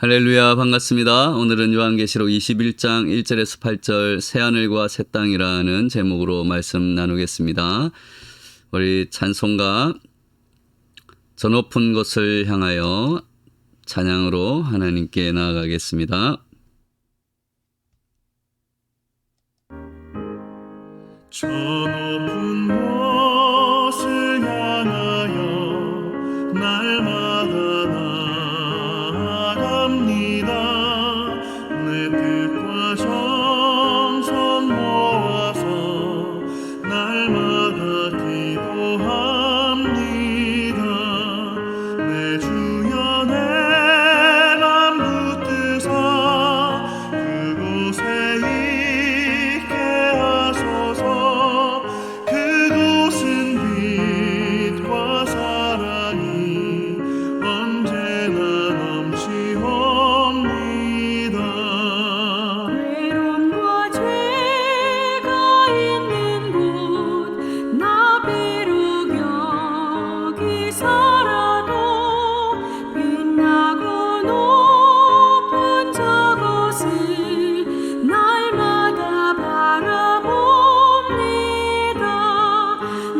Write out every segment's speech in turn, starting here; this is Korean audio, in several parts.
할렐루야, 반갑습니다. 오늘은 요한계시록 21장 1절에서 8절 새하늘과 새 땅이라는 제목으로 말씀 나누겠습니다. 우리 찬송가 저 높은 곳을 향하여 찬양으로 하나님께 나아가겠습니다. 저 높은 곳을 향하여 날마다 나아갑니다. 내 뜻과 정성 모아서 날마다 기도합니다. 내 주여 내 맘 붙드사 그곳에 있게 하소서. 그곳은 빛과 사랑이 언제나 넘치옵니다. 외로움과 죄가 있는 곳 나 비록 여기서라도 빛나고 높은 저곳을 날마다 바라봅니다.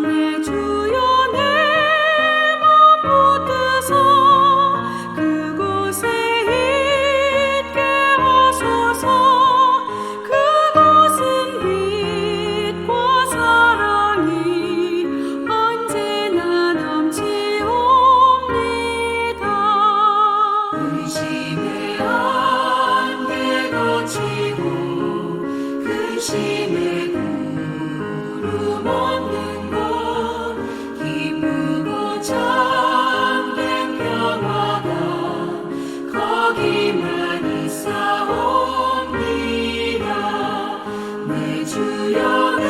내 주여 내 맘 붙드사 그곳에 있게 하소서. 그곳은 빛과 사랑이 언제나 넘치옵니다. 의심의 안개 거치고 근심의 구름 없는 곳 기쁘고 참된 평화가 거기만 있사옵니다. 내 주여 내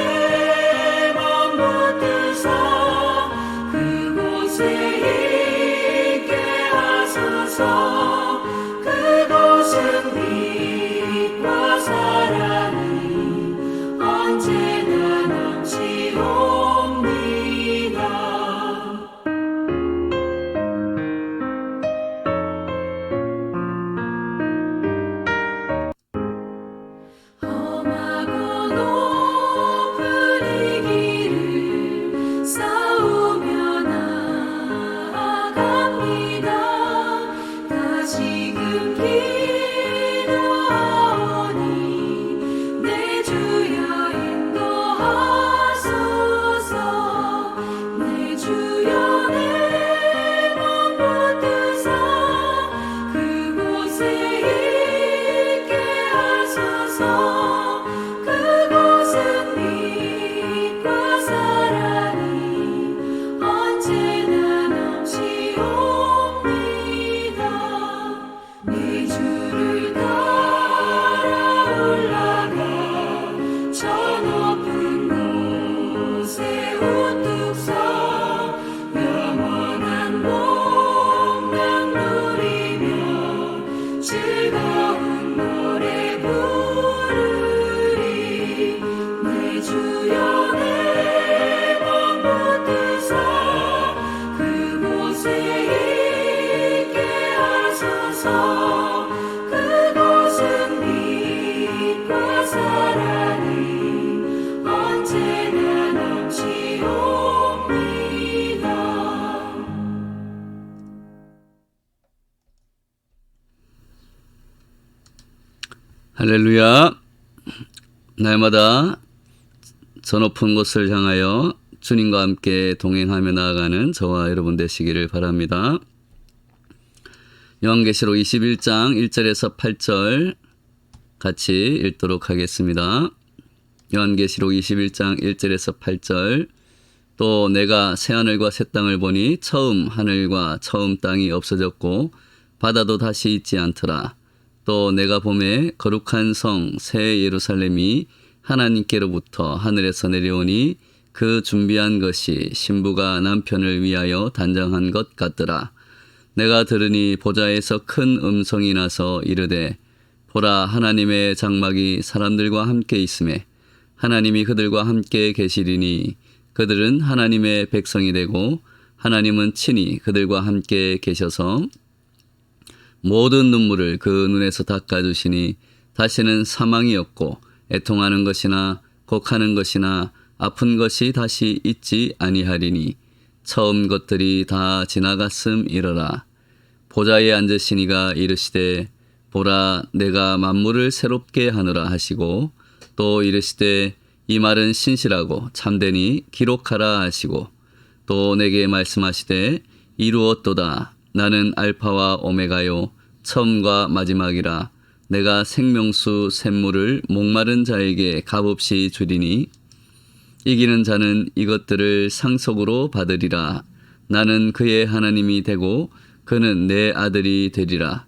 맘 붙드사 그곳에 있게 하소서. 그곳은 빛과 사랑이 언제나 넘치옵니다. 험하고 높은 이 길을 싸우며 나아갑니다. 다시금 기도하오니 내 주여 인도하소서. 내 주여 내 맘 붙드사 그곳에 있게 하소서. 그곳은 빛과 사랑이 언제나 넘치옵니다. 내 주를 따라 올라가 저 높은 곳에 우뚝 서 영원한 복락 누리며 즐거운 노래 부르리. 내 주여 내 맘 붙드사 그곳에 있게 하소서. 그곳은 빛과 사랑이 언제나 넘치옵니다. 할렐루야. 날마다 저 높은 곳을 향하여 주님과 함께 동행하며 나아가는 저와 여러분 되시기를 바랍니다. 요한계시록 21장 1절에서 8절 같이 읽도록 하겠습니다. 요한계시록 21장 1절에서 8절 또 내가 새하늘과 새 땅을 보니 처음 하늘과 처음 땅이 없어졌고 바다도 다시 있지 않더라. 또 내가 보매 거룩한 성 새 예루살렘이 하나님께로부터 하늘에서 내려오니 그 준비한 것이 신부가 남편을 위하여 단장한 것 같더라. 내가 들으니 보좌에서 큰 음성이 나서 이르되 보라 하나님의 장막이 사람들과 함께 있음에 하나님이 그들과 함께 계시리니 그들은 하나님의 백성이 되고 하나님은 친히 그들과 함께 계셔서 모든 눈물을 그 눈에서 닦아주시니 다시는 사망이 없고 애통하는 것이나 곡하는 것이나 아픈 것이 다시 있지 아니하리니 처음 것들이 다 지나갔음이러라. 보좌에 앉으시니가 이르시되 보라 내가 만물을 새롭게 하노라 하시고 또 이르시되 이 말은 신실하고 참되니 기록하라 하시고 또 내게 말씀하시되 이루었도다. 나는 알파와 오메가요 처음과 마지막이라. 내가 생명수 샘물을 목마른 자에게 값없이 주리니 이기는 자는 이것들을 상속으로 받으리라. 나는 그의 하나님이 되고 그는 내 아들이 되리라.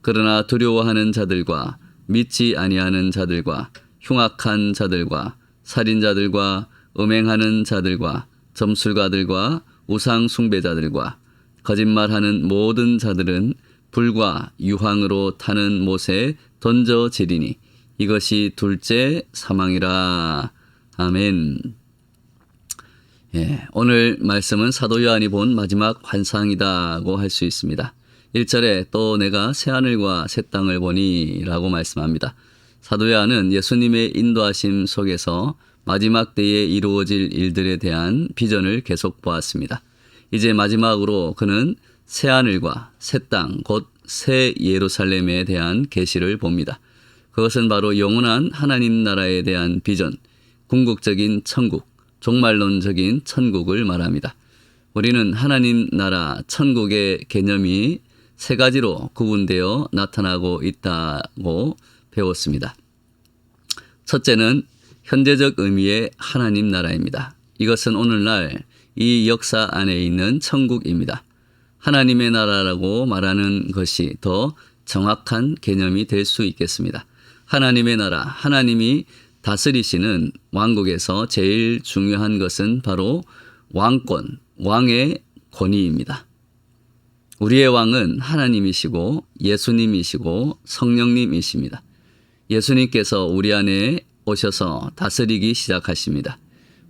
그러나 두려워하는 자들과 믿지 아니하는 자들과 흉악한 자들과 살인자들과 음행하는 자들과 점술가들과 우상 숭배자들과 거짓말하는 모든 자들은 불과 유황으로 타는 못에 던져지리니 이것이 둘째 사망이라. 아멘. 오늘 말씀은 사도 요한이 본 마지막 환상이라고 할 수 있습니다. 1절에 또 내가 새하늘과 새 땅을 보니 라고 말씀합니다. 사도 요한은 예수님의 인도하심 속에서 마지막 때에 이루어질 일들에 대한 비전을 계속 보았습니다. 이제 마지막으로 그는 새하늘과 새 땅, 곧 새 예루살렘에 대한 계시를 봅니다. 그것은 바로 영원한 하나님 나라에 대한 비전, 궁극적인 천국, 종말론적인 천국을 말합니다. 우리는 하나님 나라 천국의 개념이 세 가지로 구분되어 나타나고 있다고 배웠습니다. 첫째는 현재적 의미의 하나님 나라입니다. 이것은 오늘날 이 역사 안에 있는 천국입니다. 하나님의 나라라고 말하는 것이 더 정확한 개념이 될 수 있겠습니다. 하나님의 나라, 하나님이 다스리시는 왕국에서 제일 중요한 것은 바로 왕권, 왕의 권위입니다. 우리의 왕은 하나님이시고 예수님이시고 성령님이십니다. 예수님께서 우리 안에 오셔서 다스리기 시작하십니다.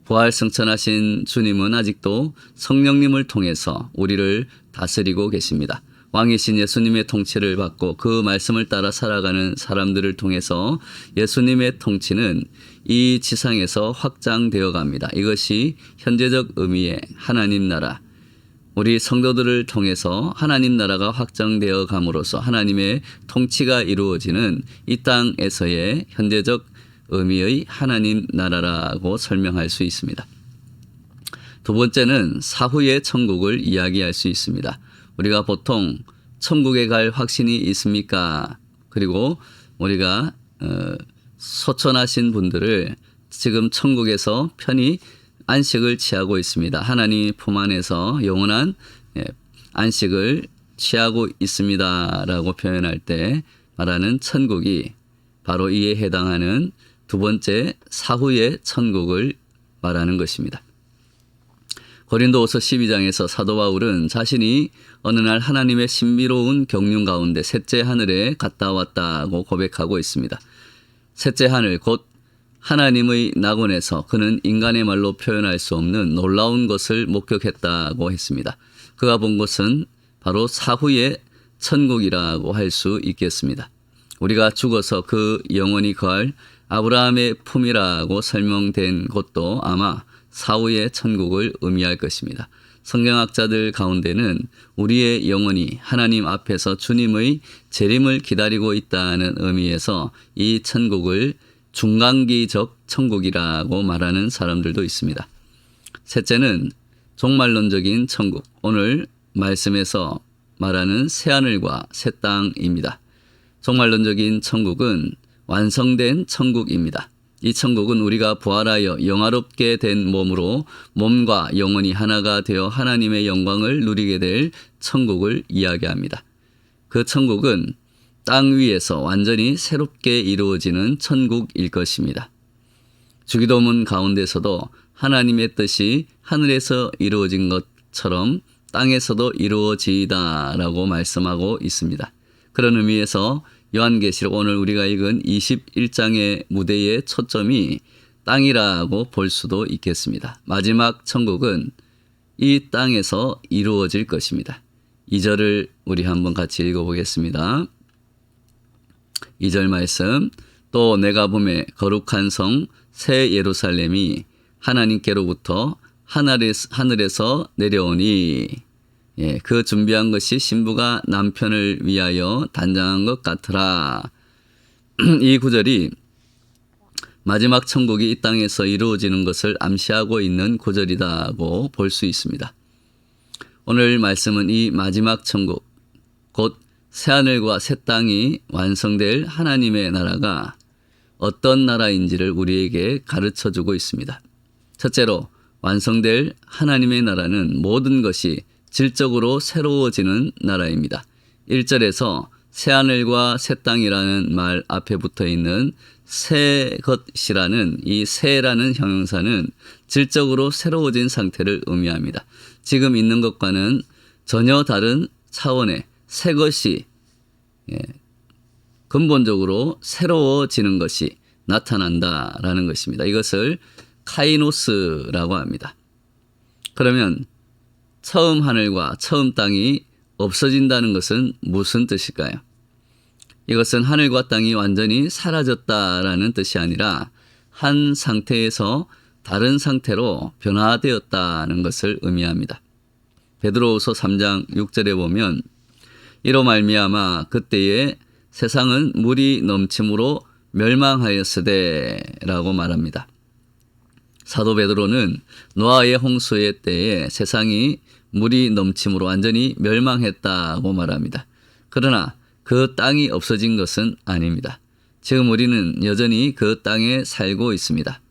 부활 승천하신 주님은 아직도 성령님을 통해서 우리를 다스리고 계십니다. 왕이신 예수님의 통치를 받고 그 말씀을 따라 살아가는 사람들을 통해서 예수님의 통치는 이 지상에서 확장되어 갑니다. 이것이 현재적 의미의 하나님 나라. 우리 성도들을 통해서 하나님 나라가 확장되어 감으로써 하나님의 통치가 이루어지는 이 땅에서의 현재적 의미의 하나님 나라라고 설명할 수 있습니다. 두 번째는 사후의 천국을 이야기할 수 있습니다. 우리가 보통 천국에 갈 확신이 있습니까? 그리고 우리가 소천하신 분들을 지금 천국에서 편히 안식을 취하고 있습니다. 하나님 품 안에서 영원한 안식을 취하고 있습니다라고 표현할 때 말하는 천국이 바로 이에 해당하는 두 번째 사후의 천국을 말하는 것입니다. 고린도후서 12장에서 사도 바울은 자신이 어느 날 하나님의 신비로운 경륜 가운데 셋째 하늘에 갔다 왔다고 고백하고 있습니다. 셋째 하늘 곧 하나님의 낙원에서 그는 인간의 말로 표현할 수 없는 놀라운 것을 목격했다고 했습니다. 그가 본 것은 바로 사후의 천국이라고 할 수 있겠습니다. 우리가 죽어서 그 영원히 거할 아브라함의 품이라고 설명된 곳도 아마 사후의 천국을 의미할 것입니다. 성경학자들 가운데는 우리의 영혼이 하나님 앞에서 주님의 재림을 기다리고 있다는 의미에서 이 천국을 중간기적 천국이라고 말하는 사람들도 있습니다. 셋째는 종말론적인 천국, 오늘 말씀에서 말하는 새하늘과 새 땅입니다. 종말론적인 천국은 완성된 천국입니다. 이 천국은 우리가 부활하여 영화롭게 된 몸으로 몸과 영혼이 하나가 되어 하나님의 영광을 누리게 될 천국을 이야기합니다. 그 천국은 땅 위에서 완전히 새롭게 이루어지는 천국일 것입니다. 주기도문 가운데서도 하나님의 뜻이 하늘에서 이루어진 것처럼 땅에서도 이루어지다라고 말씀하고 있습니다. 그런 의미에서 요한계시록 오늘 우리가 읽은 21장의 무대의 초점이 땅이라고 볼 수도 있겠습니다. 마지막 천국은 이 땅에서 이루어질 것입니다. 2절을 우리 한번 같이 읽어보겠습니다. 2절 말씀. 또 내가 보매 거룩한 성 새 예루살렘이 하나님께로부터 하늘에서 내려오니, 예, 그 준비한 것이 신부가 남편을 위하여 단장한 것 같으라. 이 구절이 마지막 천국이 이 땅에서 이루어지는 것을 암시하고 있는 구절이라고 볼 수 있습니다. 오늘 말씀은 이 마지막 천국, 곧 새하늘과 새 땅이 완성될 하나님의 나라가 어떤 나라인지를 우리에게 가르쳐주고 있습니다. 첫째로 완성될 하나님의 나라는 모든 것이 질적으로 새로워지는 나라입니다. 1절에서 새하늘과 새 땅이라는 말 앞에 붙어 있는 새 것이라는 이 새라는 형용사는 질적으로 새로워진 상태를 의미합니다. 지금 있는 것과는 전혀 다른 차원의 새 것이, 예, 근본적으로 새로워지는 것이 나타난다라는 것입니다. 이것을 카이노스라고 합니다. 그러면 처음 하늘과 처음 땅이 없어진다는 것은 무슨 뜻일까요? 이것은 하늘과 땅이 완전히 사라졌다라는 뜻이 아니라 한 상태에서 다른 상태로 변화되었다는 것을 의미합니다. 베드로후서 3장 6절에 보면 이로 말미암아 그때에 세상은 물이 넘침으로 멸망하였으되 라고 말합니다. 사도 베드로는 노아의 홍수의 때에 세상이 물이 넘침으로 완전히 멸망했다고 말합니다. 그러나 그 땅이 없어진 것은 아닙니다. 지금 우리는 여전히 그 땅에 살고 있습니다.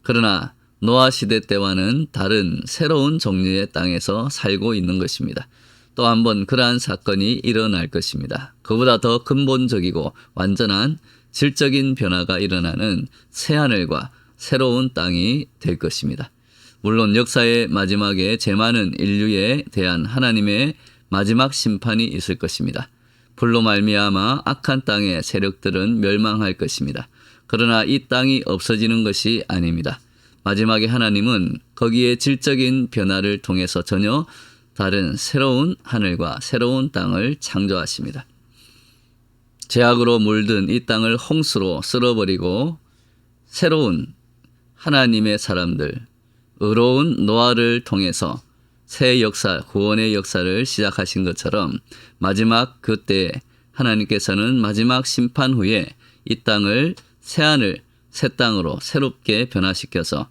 그러나 노아 시대 때와는 다른 새로운 종류의 땅에서 살고 있는 것입니다. 또 한 번 그러한 사건이 일어날 것입니다. 그보다 더 근본적이고 완전한 질적인 변화가 일어나는 새하늘과 새로운 땅이 될 것입니다. 물론 역사의 마지막에 재많은 인류에 대한 하나님의 마지막 심판이 있을 것입니다. 불로 말미암아 악한 땅의 세력들은 멸망할 것입니다. 그러나 이 땅이 없어지는 것이 아닙니다. 마지막에 하나님은 거기에 질적인 변화를 통해서 전혀 다른 새로운 하늘과 새로운 땅을 창조하십니다. 죄악으로 물든 이 땅을 홍수로 쓸어버리고 새로운 하나님의 사람들, 의로운 노아를 통해서 새 역사, 구원의 역사를 시작하신 것처럼 마지막 그때 하나님께서는 마지막 심판 후에 이 땅을 새하늘, 새 땅으로 새롭게 변화시켜서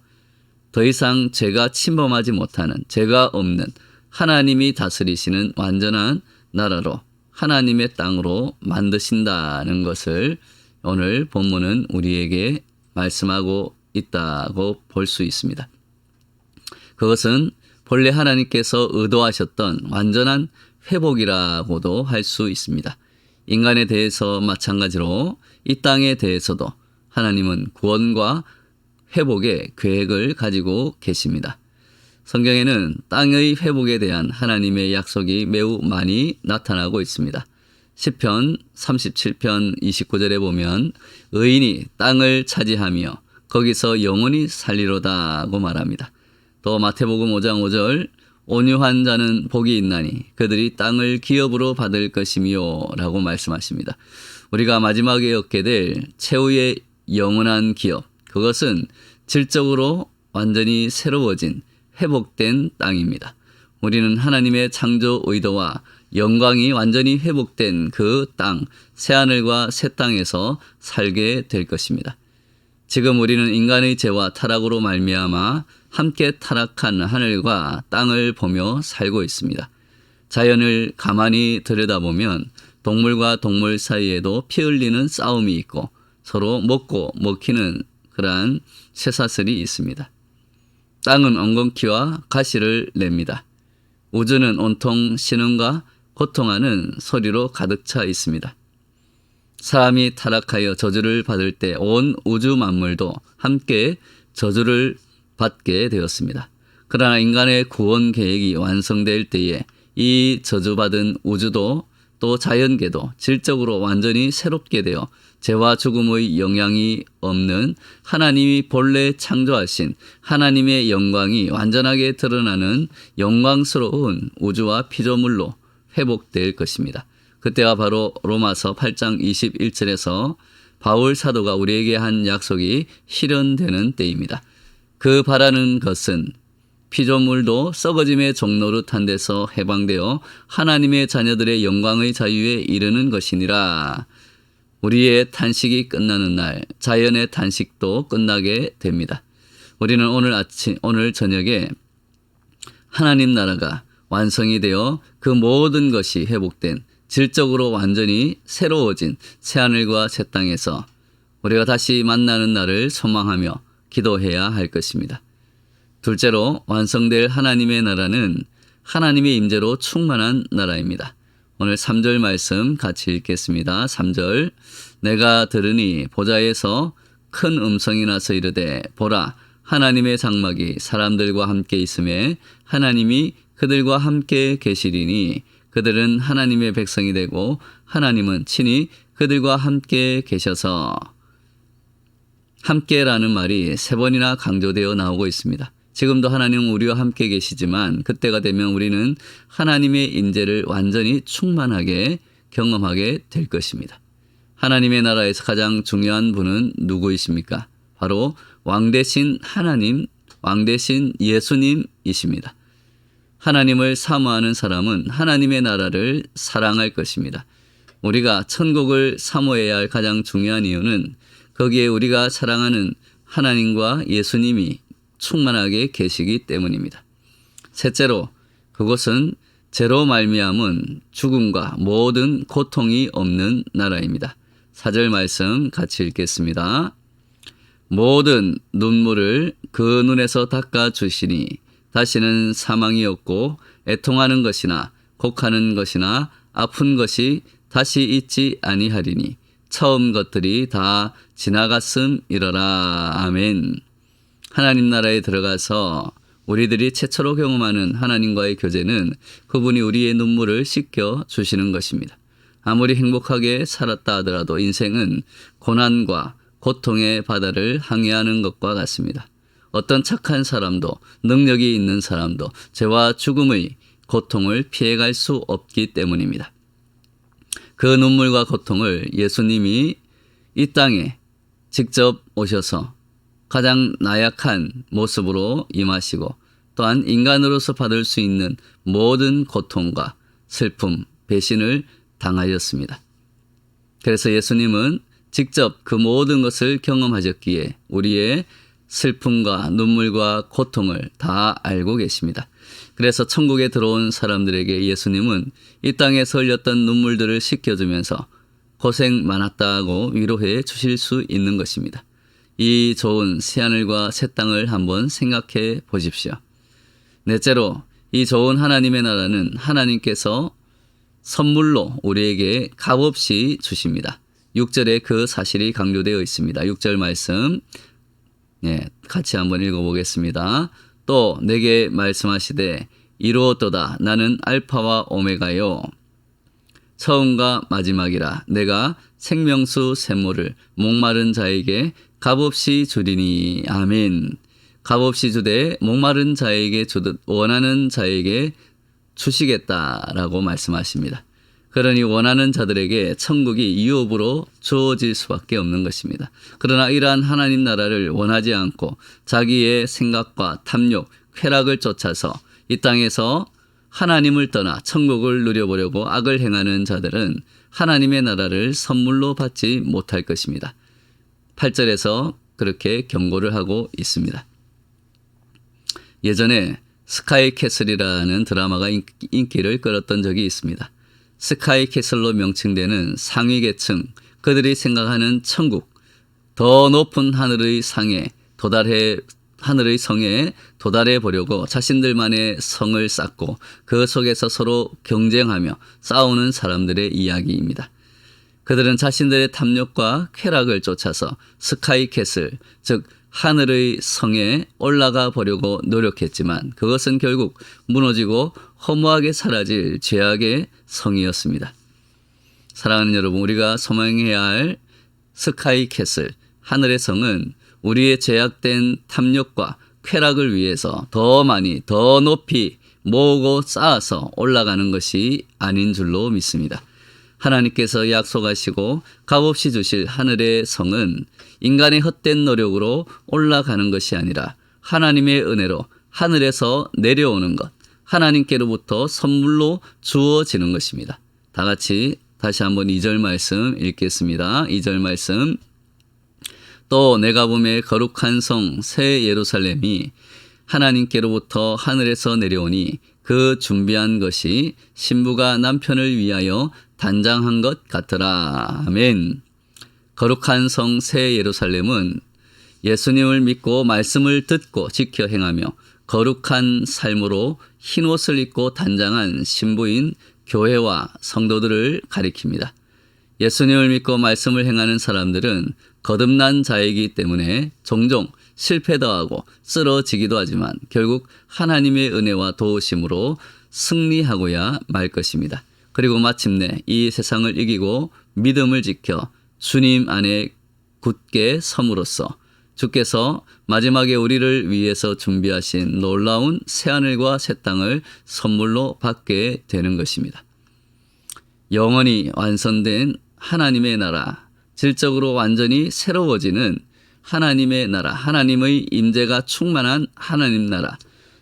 더 이상 죄가 침범하지 못하는, 죄가 없는 하나님이 다스리시는 완전한 나라로, 하나님의 땅으로 만드신다는 것을 오늘 본문은 우리에게 말씀하고 있다고 볼 수 있습니다. 그것은 본래 하나님께서 의도하셨던 완전한 회복이라고도 할 수 있습니다. 인간에 대해서 마찬가지로 이 땅에 대해서도 하나님은 구원과 회복의 계획을 가지고 계십니다. 성경에는 땅의 회복에 대한 하나님의 약속이 매우 많이 나타나고 있습니다. 시편 37편 29절에 보면 의인이 땅을 차지하며 거기서 영원히 살리로다고 말합니다. 또 마태복음 5장 5절 온유한 자는 복이 있나니 그들이 땅을 기업으로 받을 것이며 라고 말씀하십니다. 우리가 마지막에 얻게 될 최후의 영원한 기업, 그것은 질적으로 완전히 새로워진 회복된 땅입니다. 우리는 하나님의 창조 의도와 영광이 완전히 회복된 그 땅, 새하늘과 새 땅에서 살게 될 것입니다. 지금 우리는 인간의 죄와 타락으로 말미암아 함께 타락한 하늘과 땅을 보며 살고 있습니다. 자연을 가만히 들여다보면 동물과 동물 사이에도 피 흘리는 싸움이 있고 서로 먹고 먹히는 그러한 쇠사슬이 있습니다. 땅은 엉겅퀴와 가시를 냅니다. 우주는 온통 신음과 고통하는 소리로 가득 차 있습니다. 사람이 타락하여 저주를 받을 때 온 우주 만물도 함께 저주를 받게 되었습니다. 그러나 인간의 구원 계획이 완성될 때에 이 저주받은 우주도 또 자연계도 질적으로 완전히 새롭게 되어 죄와 죽음의 영향이 없는 하나님이 본래 창조하신 하나님의 영광이 완전하게 드러나는 영광스러운 우주와 피조물로 회복될 것입니다. 그때가 바로 로마서 8장 21절에서 바울 사도가 우리에게 한 약속이 실현되는 때입니다. 그 바라는 것은 피조물도 썩어짐의 종노릇한 데서 해방되어 하나님의 자녀들의 영광의 자유에 이르는 것이니라. 우리의 탄식이 끝나는 날 자연의 탄식도 끝나게 됩니다. 우리는 오늘 저녁에 하나님 나라가 완성이 되어 그 모든 것이 회복된 질적으로 완전히 새로워진 새하늘과 새 땅에서 우리가 다시 만나는 날을 소망하며 기도해야 할 것입니다. 둘째로 완성될 하나님의 나라는 하나님의 임재로 충만한 나라입니다. 오늘 3절 말씀 같이 읽겠습니다. 3절 내가 들으니 보좌에서 큰 음성이 나서 이르되 보라 하나님의 장막이 사람들과 함께 있음에 하나님이 그들과 함께 계시리니 그들은 하나님의 백성이 되고 하나님은 친히 그들과 함께 계셔서 함께라는 말이 3번이나 강조되어 나오고 있습니다. 지금도 하나님은 우리와 함께 계시지만 그때가 되면 우리는 하나님의 임재를 완전히 충만하게 경험하게 될 것입니다. 하나님의 나라에서 가장 중요한 분은 누구이십니까? 바로 왕되신 하나님, 왕되신 예수님이십니다. 하나님을 사모하는 사람은 하나님의 나라를 사랑할 것입니다. 우리가 천국을 사모해야 할 가장 중요한 이유는 거기에 우리가 사랑하는 하나님과 예수님이 충만하게 계시기 때문입니다. 셋째로 그곳은 죄로 말미암은 죽음과 모든 고통이 없는 나라입니다. 4절 말씀 같이 읽겠습니다. 모든 눈물을 그 눈에서 닦아주시니 다시는 사망이 없고 애통하는 것이나 곡하는 것이나 아픈 것이 다시 있지 아니하리니 처음 것들이 다 지나갔음이러라. 아멘. 하나님 나라에 들어가서 우리들이 최초로 경험하는 하나님과의 교제는 그분이 우리의 눈물을 씻겨 주시는 것입니다. 아무리 행복하게 살았다 하더라도 인생은 고난과 고통의 바다를 항해하는 것과 같습니다. 어떤 착한 사람도 능력이 있는 사람도 죄와 죽음의 고통을 피해갈 수 없기 때문입니다. 그 눈물과 고통을 예수님이 이 땅에 직접 오셔서 가장 나약한 모습으로 임하시고 또한 인간으로서 받을 수 있는 모든 고통과 슬픔, 배신을 당하셨습니다. 그래서 예수님은 직접 그 모든 것을 경험하셨기에 우리의 슬픔과 눈물과 고통을 다 알고 계십니다. 그래서 천국에 들어온 사람들에게 예수님은 이 땅에서 흘렸던 눈물들을 씻겨주면서 고생 많았다고 위로해 주실 수 있는 것입니다. 이 좋은 새하늘과 새 땅을 한번 생각해 보십시오. 넷째로 이 좋은 하나님의 나라는 하나님께서 선물로 우리에게 값없이 주십니다. 6절에 그 사실이 강조되어 있습니다. 6절 말씀 같이 한번 읽어보겠습니다. 또 내게 말씀하시되 이루었도다 나는 알파와 오메가요 처음과 마지막이라 내가 생명수 샘물을 목마른 자에게 값없이 주리니. 아멘. 값없이 주되 목마른 자에게 주듯 원하는 자에게 주시겠다라고 말씀하십니다. 그러니 원하는 자들에게 천국이 유업으로 주어질 수밖에 없는 것입니다. 그러나 이러한 하나님 나라를 원하지 않고 자기의 생각과 탐욕, 쾌락을 쫓아서 이 땅에서 하나님을 떠나 천국을 누려보려고 악을 행하는 자들은 하나님의 나라를 선물로 받지 못할 것입니다. 8절에서 그렇게 경고를 하고 있습니다. 예전에 스카이 캐슬이라는 드라마가 인기를 끌었던 적이 있습니다. 스카이 캐슬로 명칭되는 상위 계층, 그들이 생각하는 천국, 더 높은 하늘의 성에 도달해 보려고 자신들만의 성을 쌓고 그 속에서 서로 경쟁하며 싸우는 사람들의 이야기입니다. 그들은 자신들의 탐욕과 쾌락을 쫓아서 스카이 캐슬, 즉 하늘의 성에 올라가 보려고 노력했지만 그것은 결국 무너지고 허무하게 사라질 죄악의 성이었습니다. 사랑하는 여러분, 우리가 소망해야 할 스카이 캐슬, 하늘의 성은 우리의 제약된 탐욕과 쾌락을 위해서 더 많이, 더 높이 모으고 쌓아서 올라가는 것이 아닌 줄로 믿습니다. 하나님께서 약속하시고 값없이 주실 하늘의 성은 인간의 헛된 노력으로 올라가는 것이 아니라 하나님의 은혜로 하늘에서 내려오는 것, 하나님께로부터 선물로 주어지는 것입니다. 다 같이 다시 한번 2절 말씀 읽겠습니다. 2절 말씀. 또 내가 보매 거룩한 성 새 예루살렘이 하나님께로부터 하늘에서 내려오니 그 준비한 것이 신부가 남편을 위하여 단장한 것 같더라. 아멘. 거룩한 성 새 예루살렘은 예수님을 믿고 말씀을 듣고 지켜 행하며 거룩한 삶으로 흰옷을 입고 단장한 신부인 교회와 성도들을 가리킵니다. 예수님을 믿고 말씀을 행하는 사람들은 거듭난 자이기 때문에 종종 실패도 하고 쓰러지기도 하지만 결국 하나님의 은혜와 도우심으로 승리하고야 말 것입니다. 그리고 마침내 이 세상을 이기고 믿음을 지켜 주님 안에 굳게 섬으로써 주께서 마지막에 우리를 위해서 준비하신 놀라운 새하늘과 새 땅을 선물로 받게 되는 것입니다. 영원히 완성된 하나님의 나라, 질적으로 완전히 새로워지는 하나님의 나라, 하나님의 임재가 충만한 하나님 나라,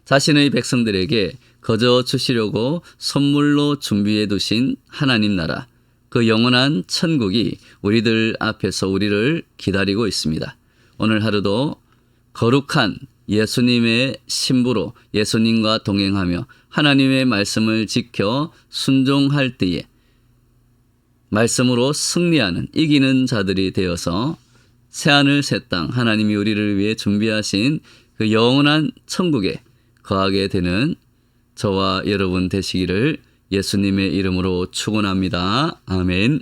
자신의 백성들에게 거저 주시려고 선물로 준비해 두신 하나님 나라, 그 영원한 천국이 우리들 앞에서 우리를 기다리고 있습니다. 오늘 하루도 거룩한 예수님의 신부로 예수님과 동행하며 하나님의 말씀을 지켜 순종할 때에 말씀으로 승리하는 이기는 자들이 되어서 새하늘 새 땅 하나님이 우리를 위해 준비하신 그 영원한 천국에 거하게 되는 저와 여러분 되시기를 예수님의 이름으로 축원합니다. 아멘.